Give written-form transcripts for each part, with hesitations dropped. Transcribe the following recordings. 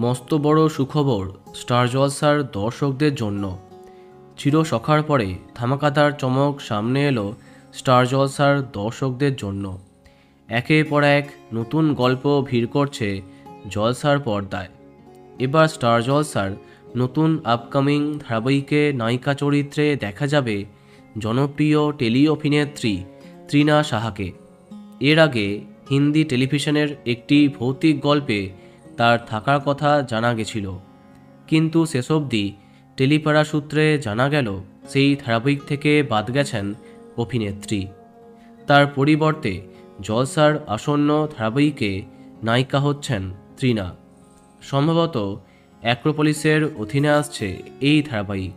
মস্ত বড় সুখবর স্টার জলসার দর্শকদের জন্য। চিরসখার পরে ধামাকাদার চমক সামনে এলো স্টার জলসার দর্শকদের জন্য। একের পর এক নতুন গল্প ভিড় করছে জলসার পর্দায়। এবার স্টার জলসার নতুন আপকামিং ধারাবাহিকে নায়িকা চরিত্রে দেখা যাবে জনপ্রিয় টেলি অভিনেত্রী তৃণা সাহাকে। এর আগে হিন্দি টেলিভিশনের একটি ভৌতিক গল্পে তার থাকার কথা জানা গেছিল, কিন্তু শেষ অবধি টেলিপাড়া সূত্রে জানা গেল সেই ধারাবাহিক থেকে বাদ গেছেন অভিনেত্রী। তার পরিবর্তে জলসার আসন্ন ধারাবাহিকে নায়িকা হচ্ছেন তৃণা। সম্ভবত অ্যাক্রোপলিসের অধীনে আসছে এই ধারাবাহিক।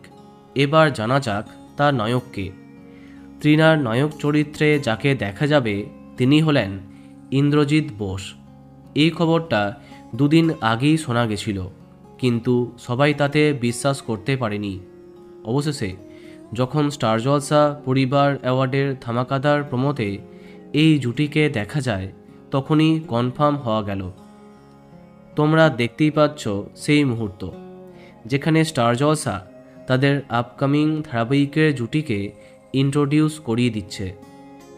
এবার জানা যাক তার নায়ককে। তৃণার নায়ক চরিত্রে যাকে দেখা যাবে তিনি হলেন ইন্দ্রজিৎ বোস। এই খবরটা দুদিন আগেই শোনা গেছিল, কিন্তু সবাই তাতে বিশ্বাস করতে পারেনি। অবশেষে যখন স্টার জলসা পরিবার অ্যাওয়ার্ডের ধামাকাদার প্রমোতে এই জুটিকে দেখা যায়, তখনই কনফার্ম হওয়া গেল। তোমরা দেখতেই পাচ্ছ সেই মুহূর্ত যেখানে স্টার জলসা তাদের আপকামিং ধারাবাহিকের জুটিকে ইন্ট্রোডিউস করিয়ে দিচ্ছে।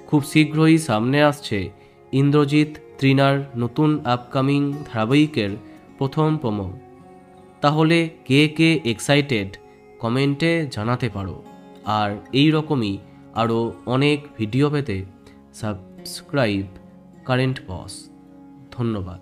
খুব শীঘ্রই সামনে আসছে ইন্দ্রজিৎ তৃণার নতুন আপকামিং ধারাবাহিকের প্রথম প্রোমো। তাহলে কে কে এক্সাইটেড কমেন্টে জানাতে পারো। আর এই রকমই আরও অনেক ভিডিও পেতে সাবস্ক্রাইব কারেন্ট বস। ধন্যবাদ।